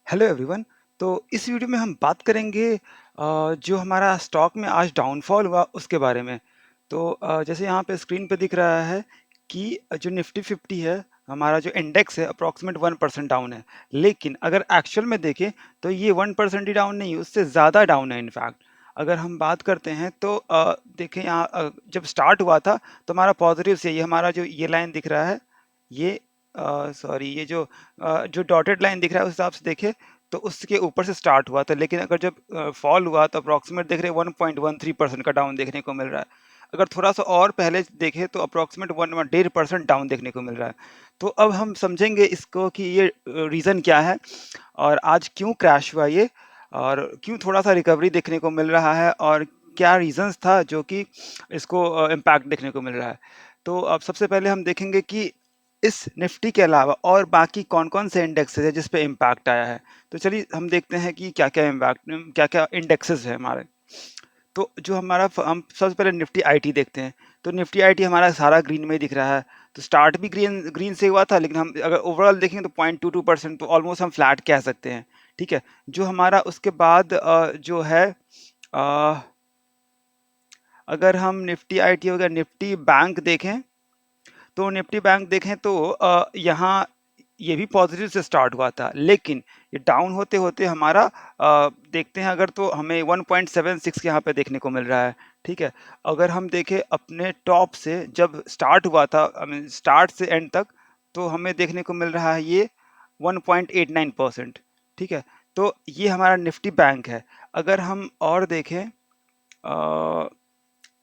Hello everyone. तो इस video में हम बात करेंगे जो हमारा स्टॉक में आज डाउनफॉल हुआ उसके बारे में। तो जैसे यहाँ पे स्क्रीन पे दिख रहा है कि जो निफ्टी 50 है, हमारा जो इंडेक्स है अप्रॉक्सीमेट 1% डाउन है। लेकिन अगर एक्चुअल में देखें तो ये 1% ही डाउन नहीं, उससे ज़्यादा डाउन है इनफैक्ट। अगर हम बात करते हैं तो देखें यहाँ जब स्टार्ट हुआ था तो हमारा पॉजिटिव से ये हमारा जो ये लाइन दिख रहा है, ये सॉरी ये जो डॉटेड लाइन दिख रहा है उस हिसाब से देखें तो उसके ऊपर से स्टार्ट हुआ था। लेकिन अगर जब फॉल हुआ तो अप्रॉक्सीमेट देख रहे हैं 1.13% का डाउन देखने को मिल रहा है। अगर थोड़ा सा और पहले देखें तो अप्रॉक्सीमेट 1.5% डाउन देखने को मिल रहा है। तो अब हम समझेंगे इसको कि ये रीज़न क्या है और आज क्यों क्रैश हुआ ये, और क्यों थोड़ा सा रिकवरी देखने को मिल रहा है, और क्या रीजंस था जो कि इसको इम्पैक्ट देखने को मिल रहा है। तो अब सबसे पहले हम देखेंगे कि इस निफ्टी के अलावा और बाकी कौन-कौन से इंडेक्सेस है जिस पे इम्पैक्ट आया है। तो चलिए हम देखते हैं कि क्या-क्या इम्पैक्ट क्या-क्या इंडेक्सेस है हमारे। तो जो हमारा हम सबसे पहले निफ्टी आईटी देखते हैं। तो निफ्टी आईटी हमारा सारा ग्रीन में ही दिख रहा है। तो स्टार्ट भी ग्रीन ग्रीन से हुआ था, लेकिन हम अगर ओवरऑल देखेंगे तो 0.22%, तो ऑलमोस्ट हम फ्लैट कह सकते हैं। ठीक है। जो हमारा उसके बाद जो है अ, अगर हम निफ्टी आईटी हो गया, निफ्टी बैंक देखें तो निफ्टी बैंक देखें तो यहाँ ये भी पॉजिटिव से स्टार्ट हुआ था, लेकिन ये डाउन होते होते हमारा देखते हैं अगर तो हमें 1.76 यहाँ पे देखने को मिल रहा है। ठीक है। अगर हम देखें अपने टॉप से जब स्टार्ट हुआ था, आई मीन स्टार्ट से एंड तक, तो हमें देखने को मिल रहा है ये 1.89%। ठीक है। तो ये हमारा निफ्टी बैंक है। अगर हम और देखें,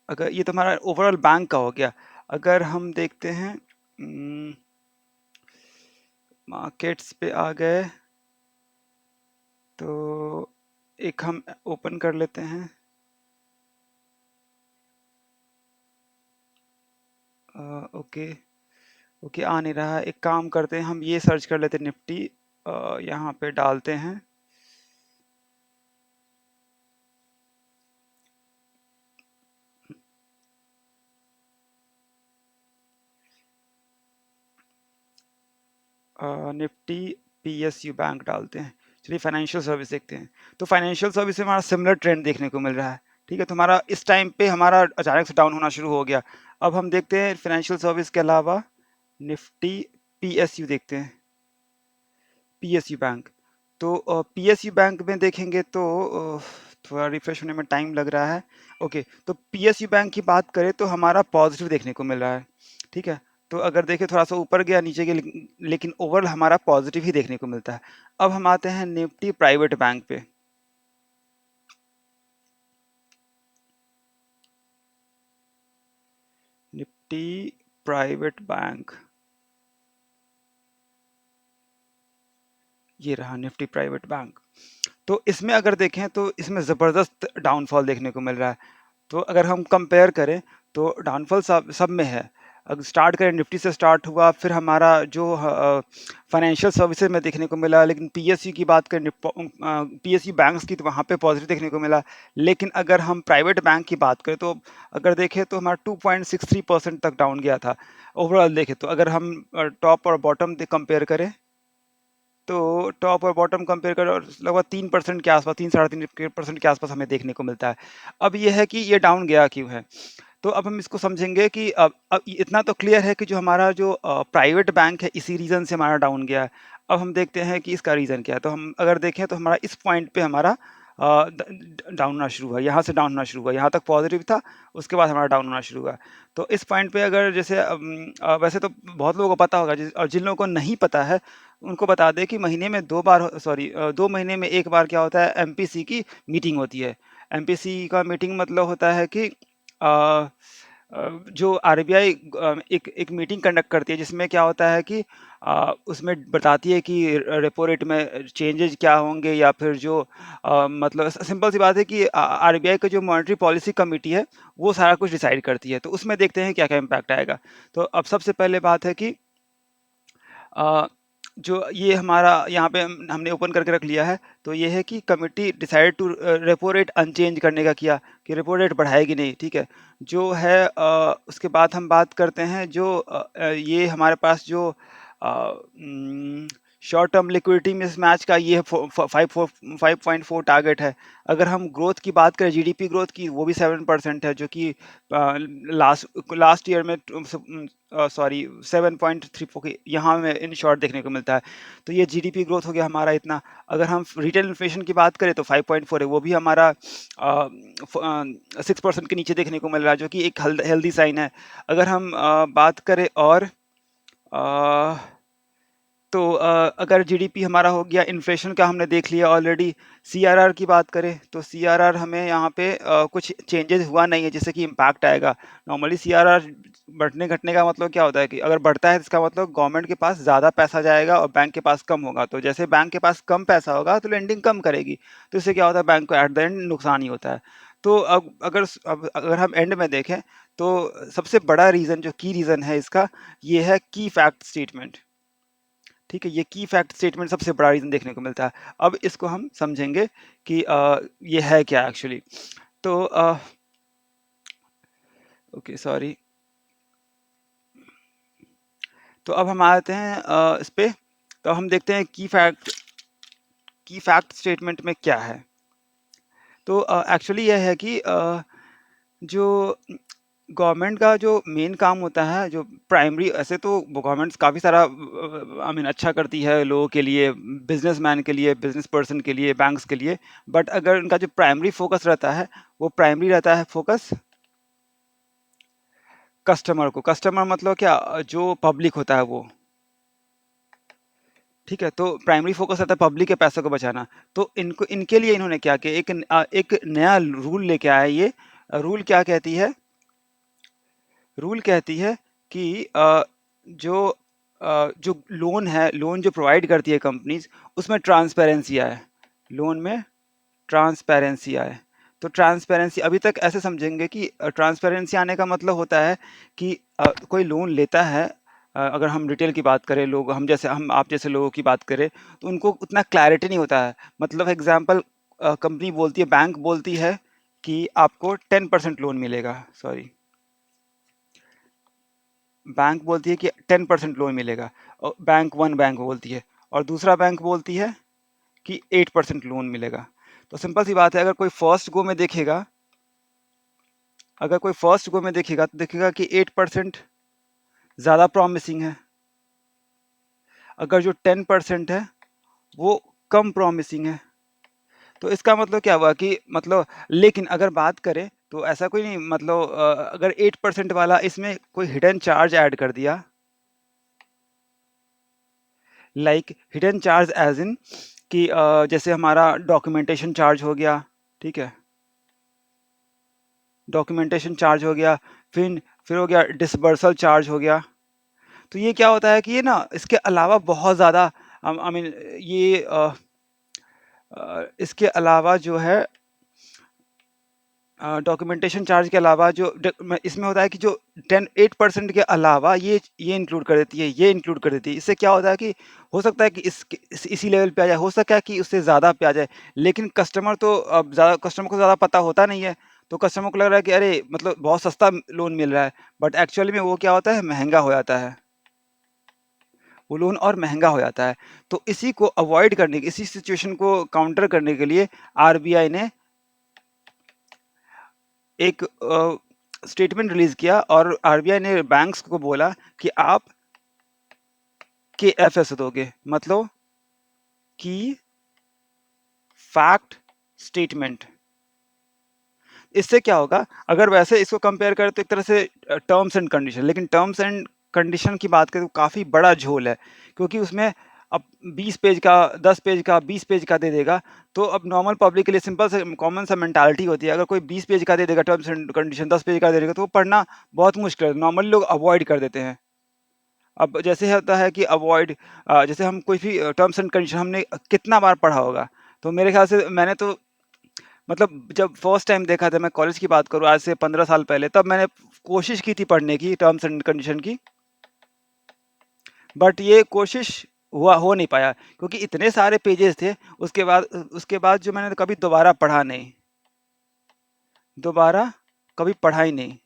अगर ये तो हमारा ओवरऑल बैंक का हो गया। अगर हम देखते हैं मार्केट्स पे आ गए तो एक हम ओपन कर लेते हैं। ओके। ओके, आ नहीं रहा है। एक काम करते हैं, हम ये सर्च कर लेते हैं निफ्टी, यहाँ पे डालते हैं। निफ्टी पीएसयू बैंक डालते हैं। चलिए फाइनेंशियल सर्विस देखते हैं। तो फाइनेंशियल सर्विस में हमारा सिमिलर ट्रेंड देखने को मिल रहा है। ठीक है। तो हमारा इस टाइम पे हमारा अचानक से डाउन होना शुरू हो गया। अब हम देखते हैं फाइनेंशियल सर्विस के अलावा निफ्टी पीएसयू देखते हैं। PSU bank. तो पीएसयू बैंक में देखेंगे तो थोड़ा रिफ्रेश होने में टाइम लग रहा है। ओके। तो पीएसयू बैंक की बात करें तो हमारा पॉजिटिव देखने को मिल रहा है। ठीक है। तो अगर देखें थोड़ा सा ऊपर गया नीचे गया, लेकिन ओवरऑल हमारा पॉजिटिव ही देखने को मिलता है। अब हम आते हैं निफ्टी प्राइवेट बैंक पे। निफ्टी प्राइवेट बैंक, ये रहा निफ्टी प्राइवेट बैंक। तो इसमें अगर देखें तो इसमें ज़बरदस्त डाउनफॉल देखने को मिल रहा है। तो अगर हम कंपेयर करें तो डाउनफॉल सब सब में है। अगर स्टार्ट करें निफ्टी से स्टार्ट हुआ, फिर हमारा जो फाइनेंशियल सर्विसेज में देखने को मिला, लेकिन पीएसयू की बात करें, पीएसयू बैंक्स की, तो वहाँ पे पॉजिटिव देखने को मिला। लेकिन अगर हम प्राइवेट बैंक की बात करें तो अगर देखें तो हमारा 2.63% तक डाउन गया था। ओवरऑल देखें तो अगर हम टॉप और बॉटम कंपेयर करें तो टॉप और बॉटम कंपेयर करें और लगभग 3% के आसपास, 3 साढ़े 3% के आसपास हमें देखने को मिलता है। अब ये है कि ये डाउन गया क्यों है। तो अब हम इसको समझेंगे कि अब इतना तो क्लियर है कि जो हमारा जो प्राइवेट बैंक है इसी रीज़न से हमारा डाउन गया है। अब हम देखते हैं कि इसका रीज़न क्या है। तो हम अगर देखें तो हमारा इस पॉइंट पे हमारा डाउन होना शुरू हुआ, यहाँ से डाउन होना शुरू हुआ। यहाँ तक पॉजिटिव था, उसके बाद हमारा डाउन होना शुरू हुआ। तो इस पॉइंट पे अगर जैसे वैसे तो बहुत लोगों को पता होगा, और जिन लोगों को नहीं पता है उनको बता दें कि महीने में 2 बार, सॉरी 2 महीने में 1 बार क्या होता है, एमपीसी की मीटिंग होती है। एमपीसी का मीटिंग मतलब होता है कि अ जो आरबीआई एक एक मीटिंग कंडक्ट करती है, जिसमें क्या होता है कि उसमें बताती है कि रेपो रेट में चेंजेस क्या होंगे, या फिर जो मतलब सिंपल सी बात है कि आरबीआई का जो मॉनेटरी पॉलिसी कमेटी है वो सारा कुछ डिसाइड करती है। तो उसमें देखते हैं क्या क्या इम्पैक्ट आएगा। तो अब सबसे पहले बात है कि अ, जो ये हमारा यहाँ पे हमने ओपन करके रख लिया है। तो ये है कि committee decide to repo rate unchange करने का किया, कि रेपो रेट बढ़ाएगी नहीं। ठीक है। जो है उसके बाद हम बात करते हैं जो ये हमारे पास जो शॉर्ट टर्म लिक्विडिटी मिसमैच का ये 5.4 टारगेट है। अगर हम ग्रोथ की बात करें, जीडीपी ग्रोथ की, वो भी 7% है, जो कि लास्ट लास्ट ईयर में सॉरी 7.34 के यहाँ में इन शॉर्ट देखने को मिलता है। तो ये जीडीपी ग्रोथ हो गया हमारा इतना। अगर हम रिटेल इन्फ्लेशन की बात करें तो 5.4 है, वो भी हमारा 6% के नीचे देखने को मिल रहा है, जो कि एक हेल्दी साइन है। अगर हम बात करें और अ, तो अगर जीडीपी हमारा हो गया, इन्फ्लेशन का हमने देख लिया ऑलरेडी। सीआरआर की बात करें तो सीआरआर हमें यहाँ पे कुछ चेंजेस हुआ नहीं है जिससे कि इम्पैक्ट आएगा। नॉर्मली सीआरआर बढ़ने घटने का मतलब क्या होता है कि अगर बढ़ता है तो इसका मतलब गवर्नमेंट के पास ज़्यादा पैसा जाएगा और बैंक के पास कम होगा। तो जैसे बैंक के पास कम पैसा होगा तो लेंडिंग कम करेगी, तो इससे क्या होता है, बैंक को एट द एंड नुकसान ही होता है। तो अब अगर हम एंड में देखें तो सबसे बड़ा रीज़न, जो की रीज़न है इसका, ये है की फैक्ट स्टेटमेंट। ठीक है, ये की फैक्ट स्टेटमेंट सबसे बड़ा रीज़न देखने को मिलता है। अब इसको हम समझेंगे कि ये है क्या एक्चुअली। तो ओके सॉरी। तो अब हम आते हैं इस पे। तो हम देखते हैं की फैक्ट स्टेटमेंट में क्या है। तो एक्चुअली यह है कि जो गवर्नमेंट का जो मेन काम होता है, जो प्राइमरी, ऐसे तो गवर्नमेंट काफ़ी सारा आई मीन अच्छा करती है लोगों के लिए, बिजनेसमैन के लिए, बिजनेस पर्सन के लिए, बैंक्स के लिए। बट अगर उनका जो प्राइमरी फोकस रहता है, वो प्राइमरी रहता है फोकस कस्टमर को। कस्टमर मतलब क्या, जो पब्लिक होता है वो। ठीक है, तो प्राइमरी फोकस रहता है पब्लिक के पैसों को बचाना। तो इनको, इनके लिए इन्होंने क्या किया, एक नया रूल लेके आया ये। रूल क्या कहती है, रूल कहती है कि जो जो लोन है, लोन जो प्रोवाइड करती है कंपनीज, उसमें ट्रांसपेरेंसी आए। लोन में ट्रांसपेरेंसी आए। तो ट्रांसपेरेंसी अभी तक ऐसे समझेंगे कि ट्रांसपेरेंसी आने का मतलब होता है कि कोई लोन लेता है, अगर हम रिटेल की बात करें, लोग हम जैसे, हम आप जैसे लोगों की बात करें, तो उनको उतना क्लैरिटी नहीं होता है। मतलब एग्जांपल, कंपनी बोलती है, बैंक बोलती है कि आपको 10% लोन मिलेगा, सॉरी, बैंक बोलती है कि 10% लोन मिलेगा, और बैंक वन बैंक बोलती है, और दूसरा बैंक बोलती है कि 8% लोन मिलेगा। तो सिंपल सी बात है, अगर कोई फर्स्ट गो में देखेगा तो देखेगा कि 8% ज़्यादा प्रॉमिसिंग है। अगर जो 10% है वो कम प्रॉमिसिंग है। तो इसका मतलब क्या हुआ कि मतलब, लेकिन अगर बात करें तो ऐसा कोई नहीं, मतलब अगर 8% वाला इसमें कोई हिडन चार्ज ऐड कर दिया, like hidden charge as in कि जैसे हमारा डॉक्यूमेंटेशन चार्ज हो गया, ठीक है, डॉक्यूमेंटेशन चार्ज हो गया, फिर हो गया डिसबर्सल चार्ज हो गया। तो ये क्या होता है कि ये ना, इसके अलावा बहुत ज़्यादा, आई मीन ये इसके अलावा जो है, डॉक्यूमेंटेशन चार्ज के अलावा जो इसमें होता है कि जो 8% के अलावा ये इंक्लूड कर देती है, ये इंक्लूड कर देती है। इससे क्या होता है कि हो सकता है कि इसी लेवल पे आ जाए, हो सकता है कि उससे ज़्यादा पे आ जाए। लेकिन कस्टमर को ज़्यादा पता होता नहीं है। तो कस्टमर को लग रहा है कि अरे मतलब बहुत सस्ता लोन मिल रहा है, बट एक्चुअली में वो क्या होता है, महंगा हो जाता है। वो लोन और महंगा हो जाता है। तो इसी को अवॉइड करने के, इसी सिचुएशन को काउंटर करने के लिए आरबीआई ने एक स्टेटमेंट रिलीज किया, और आरबीआई ने बैंक्स को बोला कि आप के एफ एस दोगे, मतलब की फैक्ट स्टेटमेंट। इससे क्या होगा, अगर वैसे इसको कंपेयर करें तो एक तरह से टर्म्स एंड कंडीशन, लेकिन टर्म्स एंड कंडीशन की बात करें तो काफ़ी बड़ा झोल है, क्योंकि उसमें अब 20 पेज का, 10 पेज का, 20 पेज का दे देगा। तो अब नॉर्मल पब्लिक के लिए सिंपल से कॉमन सा मेंटालिटी होती है, अगर कोई 20 पेज का दे देगा टर्म्स एंड कंडीशन, 10 पेज का दे देगा, तो वो पढ़ना बहुत मुश्किल है, नॉर्मली लोग अवॉइड कर देते हैं। अब जैसे होता है कि अवॉइड, जैसे हम कोई भी टर्म्स एंड कंडीशन हमने कितना बार पढ़ा होगा। तो मेरे ख्याल से मैंने तो, मतलब जब फर्स्ट टाइम देखा था, मैं कॉलेज की बात करूँ आज से 15 साल पहले, तब मैंने कोशिश की थी पढ़ने की टर्म्स एंड कंडीशन की। बट ये कोशिश हो नहीं पाया, क्योंकि इतने सारे पेजेस थे। उसके बाद जो मैंने कभी दोबारा कभी पढ़ा ही नहीं।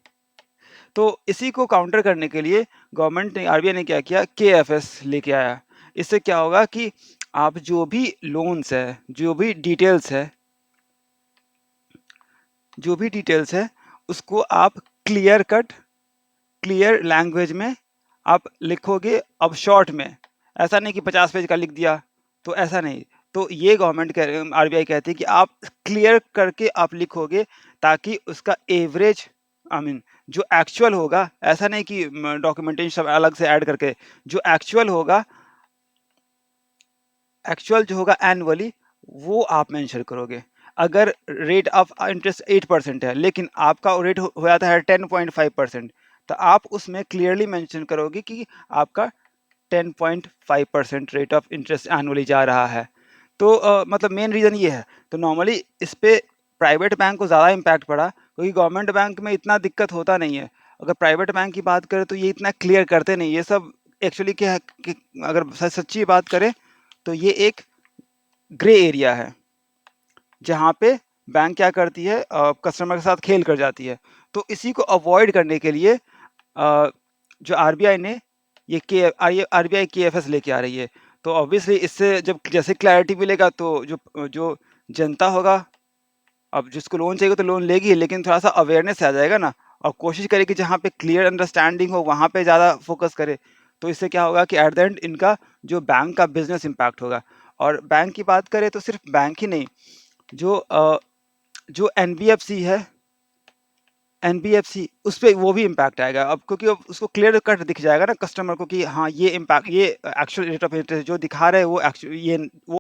तो इसी को काउंटर करने के लिए गवर्नमेंट ने, आरबीआई ने क्या किया, के एफ एस लेके आया। इससे क्या होगा कि आप जो भी लोन्स है, जो भी डिटेल्स है उसको आप क्लियर लैंग्वेज में आप लिखोगे। अब शॉर्ट में, ऐसा नहीं कि 50 पेज का लिख दिया, तो ऐसा नहीं। तो ये गवर्नमेंट आरबीआई कहती है कि आप क्लियर करके आप लिखोगे, ताकि उसका एवरेज आई मीन जो एक्चुअल होगा, ऐसा नहीं कि डॉक्यूमेंटेशन सब अलग से ऐड करके, जो एक्चुअल जो होगा एनुअली, वो आप मेंशन करोगे। अगर रेट ऑफ इंटरेस्ट 8% है, लेकिन आपका रेट हो जाता है 10.5%, तो आप उसमें क्लियरली मेंशन करोगे कि आपका 10.5% रेट ऑफ इंटरेस्ट एनुअली जा रहा है। तो मतलब मेन रीज़न ये है। तो नॉर्मली इस पे प्राइवेट बैंक को ज़्यादा इम्पैक्ट पड़ा, क्योंकि गवर्नमेंट बैंक में इतना दिक्कत होता नहीं है। अगर प्राइवेट बैंक की बात करें तो ये इतना क्लियर करते नहीं, ये सब एक्चुअली क्या है कि अगर सच्ची बात करें तो ये एक ग्रे एरिया है, जहाँ पे बैंक क्या करती है, कस्टमर के साथ खेल कर जाती है। तो इसी को अवॉइड करने के लिए जो आरबीआई ने आरबीआई केएफएस लेके आ रही है। तो ऑब्वियसली इससे जब जैसे क्लैरिटी मिलेगा, तो जो जो जनता होगा, अब जिसको लोन चाहिए तो लोन लेगी, लेकिन थोड़ा सा अवेयरनेस आ जाएगा ना, और कोशिश करे कि जहाँ पे क्लियर अंडरस्टैंडिंग हो वहाँ पे ज़्यादा फोकस करे। तो इससे क्या होगा कि एट द एंड इनका जो बैंक का बिजनेस इम्पैक्ट होगा। और बैंक की बात करें तो सिर्फ बैंक ही नहीं, जो एनबीएफसी है, एनबीएफसी उस पे वो भी इम्पैक्ट आएगा अब, क्योंकि अब उसको क्लियर कट दिख जाएगा ना कस्टमर को कि हाँ ये इम्पैक्ट, ये एक्चुअल रेट ऑफ इंटरेस्ट जो दिखा रहे हैं वो एक्चुअल ये वो